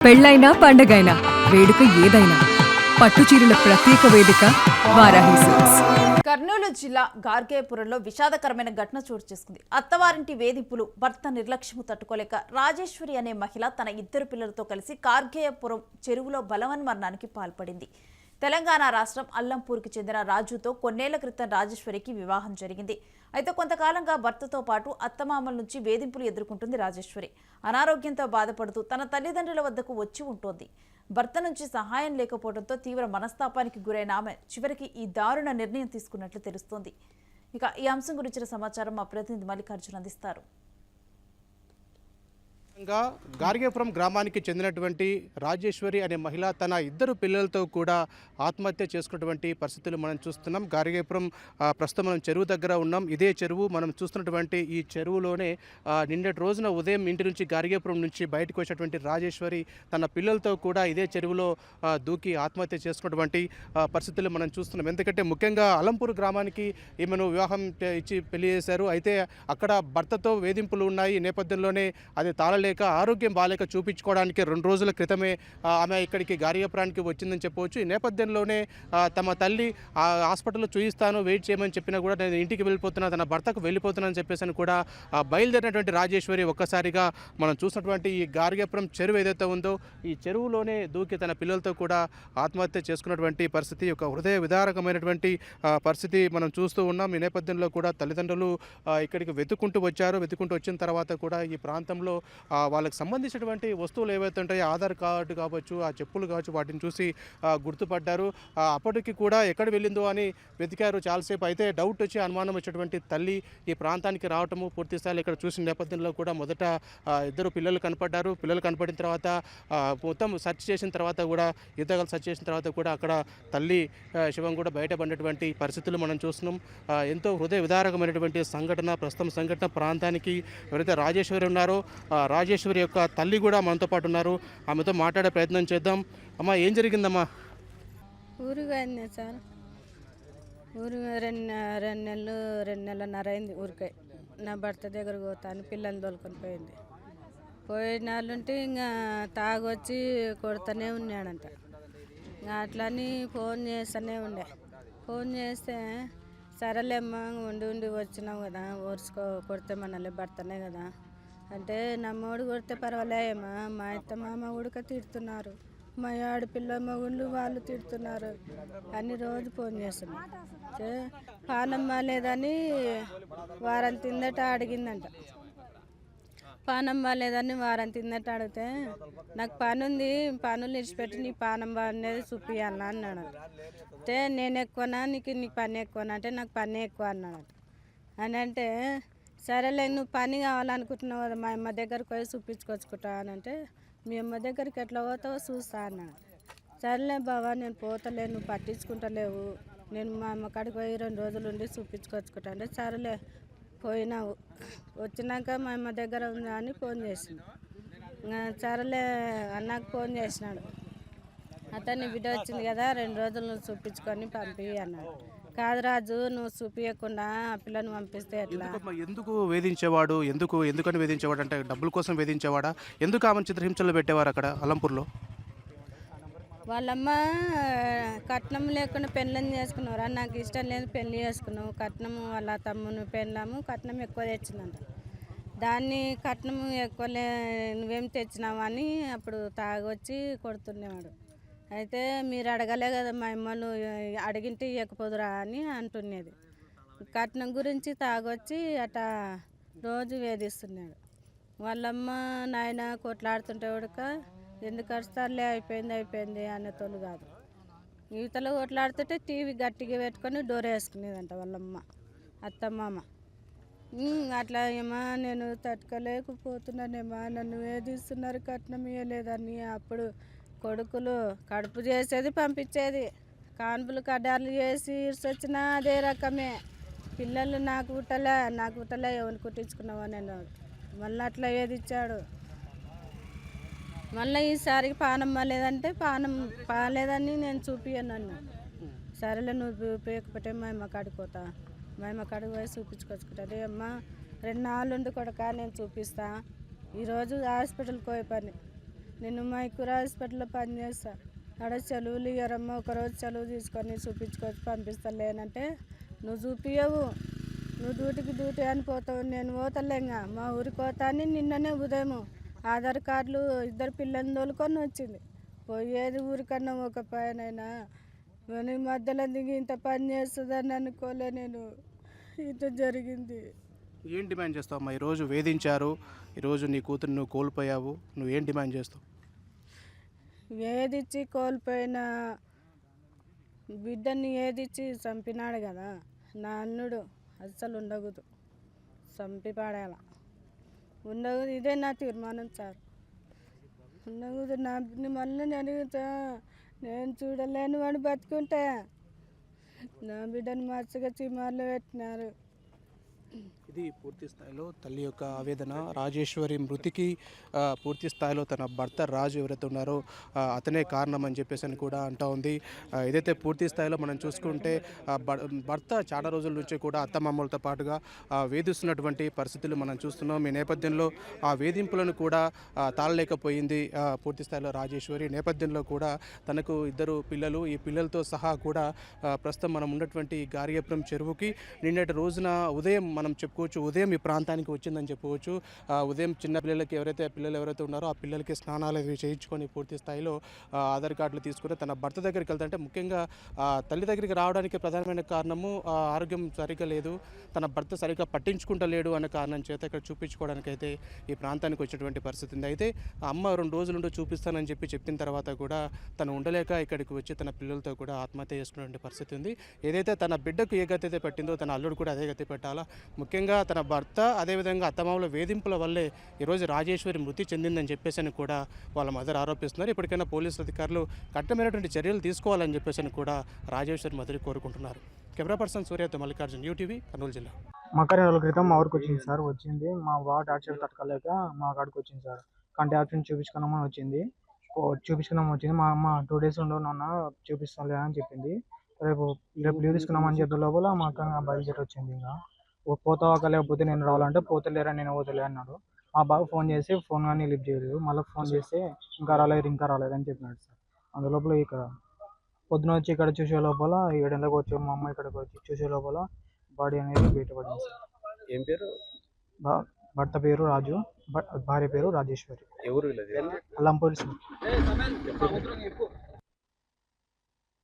పెళ్ళైనా పండగైనా వేడుక ఏదైనా పట్టుచీరల ప్రత్యేక వేదిక వారాహి సిల్క్స్. కర్నూలు జిల్లా గార్గేపురంలో విషాదకరమైన ఘటన చోటు చేసుకుంది. అత్తవారింటి వేధింపులు, భర్త నిర్లక్ష్యము తట్టుకోలేక రాజేశ్వరి అనే మహిళ తన ఇద్దరు పిల్లలతో కలిసి గార్గేపురం చెరువులో బలవన్మరణానికి పాల్పడింది. తెలంగాణ రాష్ట్రం అల్లంపూర్కి చెందిన రాజుతో కొన్నేళ్ల క్రితం రాజేశ్వరికి వివాహం జరిగింది. అయితే కొంతకాలంగా భర్తతో పాటు అత్తమామల నుంచి వేధింపులు ఎదుర్కొంటుంది రాజేశ్వరి. అనారోగ్యంతో బాధపడుతూ తన తల్లిదండ్రుల వద్దకు వచ్చి ఉంటోంది. భర్త నుంచి సహాయం లేకపోవడంతో తీవ్ర మనస్తాపానికి గురైన ఆమె చివరికి ఈ దారుణ నిర్ణయం తీసుకున్నట్లు తెలుస్తోంది. ఇక ఈ అంశం గురించిన సమాచారం మా ప్రతినిధి మల్లికార్జున్ అందిస్తారు. గార్గేపురం గ్రామానికి చెందినటువంటి రాజేశ్వరి అనే మహిళ తన ఇద్దరు పిల్లలతో కూడా ఆత్మహత్య చేసుకున్నటువంటి పరిస్థితులు మనం చూస్తున్నాం. గార్గేపురం ప్రస్తుతం మనం చెరువు దగ్గర ఉన్నాం. ఇదే చెరువు మనం చూస్తున్నటువంటి ఈ చెరువులోనే నిన్నటి రోజున ఉదయం ఇంటి నుంచి గార్గేపురం నుంచి బయటకు వచ్చినటువంటి రాజేశ్వరి తన పిల్లలతో కూడా ఇదే చెరువులో దూకి ఆత్మహత్య చేసుకున్నటువంటి పరిస్థితులు మనం చూస్తున్నాం. ఎందుకంటే ముఖ్యంగా అలంపూర్ గ్రామానికి ఈమెను వివాహం ఇచ్చి పెళ్లి చేశారు. అయితే అక్కడ భర్తతో వేధింపులు ఉన్నాయి. ఈ నేపథ్యంలోనే అది తాళలేక ఆరోగ్యం బాలేక చూపించుకోవడానికి 2 రోజుల క్రితమే ఆమె ఇక్కడికి గార్గేపురానికి వచ్చిందని చెప్పవచ్చు. ఈ నేపథ్యంలోనే తమ తల్లి హాస్పిటల్లో చూయిస్తాను, వెయిట్ చేయమని చెప్పినా కూడా నేను ఇంటికి వెళ్ళిపోతున్నా, తన భర్తకు వెళ్ళిపోతున్నానని చెప్పేసి కూడా బయలుదేరినటువంటి రాజేశ్వరి ఒక్కసారిగా మనం చూసినటువంటి ఈ గార్గేపురం చెరువు ఏదైతే ఉందో ఈ చెరువులోనే దూకి తన పిల్లలతో కూడా ఆత్మహత్య చేసుకున్నటువంటి పరిస్థితి, ఒక హృదయ విదారకమైనటువంటి పరిస్థితి మనం చూస్తూ ఉన్నాం. ఈ నేపథ్యంలో కూడా తల్లిదండ్రులు ఇక్కడికి వెతుక్కుంటూ వచ్చారు. వెతుక్కుంటూ వచ్చిన తర్వాత కూడా ఈ ప్రాంతంలో వాళ్ళకి సంబంధించినటువంటి వస్తువులు ఏవైతే ఉంటాయో ఆధార్ కార్డు కావచ్చు, ఆ చెప్పులు కావచ్చు, వాటిని చూసి గుర్తుపడ్డారు. అప్పటికి కూడా ఎక్కడ వెళ్ళిందో అని వెతికారు చాలాసేపు. అయితే డౌట్ వచ్చి అనుమానం వచ్చేటువంటి తల్లి ఈ ప్రాంతానికి రావటము, పూర్తి స్థాయిలో ఇక్కడ చూసిన నేపథ్యంలో కూడా మొదట ఇద్దరు పిల్లలు కనపడ్డారు. పిల్లలు కనపడిన తర్వాత మొత్తం సెర్చ్ చేసిన తర్వాత కూడా యుద్ధగాలు సెర్చ్ చేసిన తర్వాత కూడా అక్కడ తల్లి శివం కూడా బయటపడినటువంటి పరిస్థితులు మనం చూస్తున్నాం. ఎంతో హృదయ విదారకమైనటువంటి సంఘటన. ప్రస్తుతం సంఘటన ప్రాంతానికి ఎవరైతే రాజేశ్వరి ఉన్నారో రాజేశ్వరి యొక్క తల్లి కూడా మనతో పాటు ఉన్నారు. ఆమెతో మాట్లాడే ప్రయత్నం చేద్దాం. అమ్మా, ఏం జరిగిందమ్మా? ఊరికి అయింది సార్. ఊరు రెండు నెలన్నర అయింది ఊరికే. నా భర్త దగ్గరకు పోతాను, పిల్లల్ని తోలుకొని పోయింది. పోయిన వాళ్ళుంటే ఇంకా తాగొచ్చి కొడుతూనే ఉన్నాడంట. ఇంకా అట్లని ఫోన్ చేస్తూనే ఉండే. ఫోన్ చేస్తే సరేలేమ్మా ఉండి వచ్చినావు కదా, ఓర్చుకో, కొడితే మనలే భర్తనే కదా అంటే, నమ్మోడు కొడితే పర్వాలేమ్మా, మా అత్త మామ ఉడక తిడుతున్నారు, మా ఆడపిల్ల మగుళ్ళు వాళ్ళు తిడుతున్నారు అని రోజు ఫోన్ చేస్తున్నారు. పానం బాగాలేదని వారం తిందట అడిగిందంట. పానం బాగాలేదని వారం తిందట అడిగితే, నాకు పని ఉంది, పనులు ఇడిచిపెట్టి నీ పానం బాగుండేది చూపియాలన్నా అన్నాడు. అంటే నేను ఎక్కువనా నీకు పని ఎక్కువనా అంటే, నాకు పని ఎక్కువ అన్నాడు. అని అంటే, సరేలే నువ్వు పని కావాలనుకుంటున్నావు కదా, మా అమ్మ దగ్గరికి పోయి చూపించుకొచ్చుకుంటా అని అంటే, మీ అమ్మ దగ్గరికి ఎట్లా పోతావో చూస్తా అన్నాడు. సరేలే బావా, నేను పోతలే, నువ్వు పట్టించుకుంటలేవు, నేను మా అమ్మ కాడికి పోయి 2 రోజులు ఉండి చూపించుకొచ్చుకుంటా అంటే, సరేలే పోయినావు. వచ్చినాక మా అమ్మ దగ్గర ఉందా అని ఫోన్ చేసింది. సరేలే అన్నకు ఫోన్ చేసినాడు. అతన్ని బిడ్డ వచ్చింది కదా, 2 రోజులు నువ్వు చూపించుకొని పంపి అన్నాడు. కాదు రాజు, నువ్వు చూపించకుండా ఆ పిల్లని పంపిస్తే ఎట్లా? ఎందుకు వేధించేవాడు? ఎందుకని వేధించేవాడు అంటే డబ్బుల కోసం వేధించేవాడా? ఎందుకు ఆమె చిత్రహింసలు పెట్టేవారు అక్కడ అలంపూర్లో? వాళ్ళమ్మ కట్నం లేకుండా పెళ్ళని చేసుకున్నారా, నాకు ఇష్టం లేదు పెళ్ళి చేసుకున్నావు, కట్నము వాళ్ళ తమ్ముని పెళ్ళాము కట్నం ఎక్కువ తెచ్చిందంట. దాన్ని కట్నం ఎక్కువ నువ్వేం తెచ్చినావు అని అప్పుడు తాగొచ్చి కొడుతుండేవాడు. అయితే మీరు అడగలే కదా మా అమ్మలు, అడిగింటే ఇవ్వకపోదురా అని అంటున్నది. కట్నం గురించి తాగొచ్చి అట రోజు వేధిస్తున్నాడు. వాళ్ళమ్మ నాయన కొట్లాడుతుంటే ఉడక ఎందుకు అరుస్తారులే, అయిపోయింది అనేతోళ్ళు కాదు. ఈతలు కొట్లాడుతుంటే టీవీ గట్టిగా పెట్టుకొని డోర్ వేసుకునేదంట వాళ్ళమ్మ అత్తమ్మ. అట్లా ఏమా నేను తట్టుకోలేకపోతున్నానేమా, నన్ను వేధిస్తున్నారు, కట్నం ఇవ్వలేదని. అప్పుడు కొడుకులు కడుపు చేసేది పంపించేది, కాన్పులు కడ్డార్లు చేసి ఇరిసొచ్చినా అదే రకమే. పిల్లలు నాకు పుట్టలే ఎవరిని కుట్టించుకున్నావా నేను, మళ్ళీ అట్లా వేధించాడు. మళ్ళీ ఈసారికి పానం బాగాలేదంటే, పానం బాగాలేదని నేను చూపియను అన్న. సరేలే నువ్వు చూపించకపోతే మా అమ్మ కాడికి పోతా, మా అమ్మ కాడికి పోయి చూపించుకొచ్చుకుంటా. అదే అమ్మ 2 నాళ్ళు ఉండి కొడక నేను చూపిస్తా, ఈరోజు హాస్పిటల్కి పోయే పని నేను మైకూర్ హాస్పిటల్లో పనిచేస్తా. ఆడ సెలవులు ఇయ్యరమ్మ, ఒకరోజు సెలవు తీసుకొని చూపించుకొని పంపిస్తలేనంటే నువ్వు చూపించవు, నువ్వు డ్యూటీ అని పోతావు. నేను పోతలేంగా, మా ఊరికి పోతా అని నిన్ననే ఉదయం ఆధార్ కార్డులు 2 పిల్లల్ని తోలుకొని వచ్చింది. పోయేది ఊరికన్నా ఒక పైనైనా కానీ మధ్యలో దిగి ఇంత పని చేస్తుందని అనుకోలే నేను. ఇంత జరిగింది. ఏం డిమాండ్ చేస్తావు అమ్మా? ఈరోజు వేధించారు, ఈరోజు నీ కూతురు నువ్వు కోల్పోయావు, నువ్వేం డిమాండ్ చేస్తావు? ఏదిచ్చి కోల్పోయిన బిడ్డని ఏదిచ్చి చంపినాడు కదా నా అన్నుడు, అస్సలు ఉండకూడదు, చంపి పాడాల, ఉండకూడదు. ఇదే నా తీర్మానం సార్, ఉండకూడదు. నా మళ్ళీ అడుగుతా, నేను చూడలేను వాడు బతుకుంటే. నా బిడ్డను మచ్చగా చిమార్లు పెట్టినారు. ఇది పూర్తి స్థాయిలో తల్లి యొక్క ఆవేదన. రాజేశ్వరి మృతికి పూర్తి స్థాయిలో తన భర్త రాజు ఎవరైతే ఉన్నారో అతనే కారణం అని చెప్పేసి అని కూడా అంటూ ఉంది. ఏదైతే పూర్తి స్థాయిలో మనం చూసుకుంటే భర్త చాలా రోజుల నుంచి కూడా అత్తమామలతో పాటుగా వేధిస్తున్నటువంటి పరిస్థితులు మనం చూస్తున్నాం. ఈ నేపథ్యంలో ఆ వేధింపులను కూడా తాళలేకపోయింది పూర్తి స్థాయిలో రాజేశ్వరి. నేపథ్యంలో కూడా తనకు 2 పిల్లలు, ఈ పిల్లలతో సహా కూడా ప్రస్తుతం మనం ఉన్నటువంటి గార్గేపురం చెరువుకి నిన్నటి రోజున ఉదయం మనం చెప్పుకోవచ్చు, ఉదయం ఈ ప్రాంతానికి వచ్చిందని చెప్పవచ్చు. ఉదయం చిన్న పిల్లలకి పిల్లలు ఎవరైతే ఉన్నారో ఆ పిల్లలకి స్నానాలు అవి చేయించుకొని పూర్తి స్థాయిలో ఆధార్ కార్డులు తీసుకుని తన భర్త దగ్గరికి వెళ్తుంటే, ముఖ్యంగా తల్లి దగ్గరికి రావడానికి ప్రధానమైన కారణము ఆరోగ్యం సరిగ్గా లేదు, తన భర్త సరిగ్గా పట్టించుకుంటలేడు అనే కారణం చేత ఇక్కడ చూపించుకోవడానికైతే ఈ ప్రాంతానికి వచ్చినటువంటి పరిస్థితి ఉంది. అయితే అమ్మ 2 రోజులుండి చూపిస్తానని చెప్పిన తర్వాత కూడా తను ఉండలేక ఇక్కడికి వచ్చి తన పిల్లలతో కూడా ఆత్మహత్య చేసుకున్నటువంటి పరిస్థితి ఉంది. ఏదైతే తన బిడ్డకు ఏ గతి అయితే పెట్టిందో తన అల్లుడు కూడా అదే గతి పెట్టాలా. ముఖ్యంగా తన భర్త అదేవిధంగా అత్తమామల వేధింపుల వల్లే ఈరోజు రాజేశ్వరి మృతి చెందిందని చెప్పేసి కూడా వాళ్ళ మదర్ ఆరోపిస్తున్నారు. ఇప్పటికైనా పోలీసు అధికారులు కఠినమైనటువంటి చర్యలు తీసుకోవాలని చెప్పేసి కూడా రాజేశ్వరి మదర్ కోరుకుంటున్నారు. కెమెరా పర్సన్ సూర్యతో మల్లికార్జున్, యూటీవీ, కర్నూలు జిల్లా. మా 2 రోజుల క్రితం మా ఊరికి వచ్చింది సార్. వచ్చింది మా బావ టార్చర్ తట్టుకోలేక మా కాడికి వచ్చింది సార్. కంటి ఆపరేషన్ చూపించుకున్నామని వచ్చింది. మా అమ్మ 2 డేస్ ఉండవునన్నా చూపిస్తాంలే అని చెప్పింది. రేపు లీవ్ తీసుకున్నామని చెప్పే లోపల మా అక్క బయలుదేరి వచ్చింది. ఇంకా పోతావా లేకపోతే నేను రావాలంటే పోతలేరా నేను పోతలే అన్నాడు. మా బావ ఫోన్ చేసి ఫోన్ కానీ లిఫ్ట్ చేయలేదు. మళ్ళీ ఫోన్ చేస్తే ఇంకా రాలేదు అని చెప్పినాడు సార్. అందులోపల ఇక్కడ పొద్దున వచ్చి ఇక్కడ చూసే లోపల 7 గంటలకు వచ్చి మా అమ్మ ఇక్కడికి వచ్చి చూసే లోపల బాడీ అనేది బయటపడింది సార్. ఏం పేరు? భర్త పేరు రాజు, భార్య పేరు రాజేశ్వరి. ఎవరు? అల్లంపూరి సార్.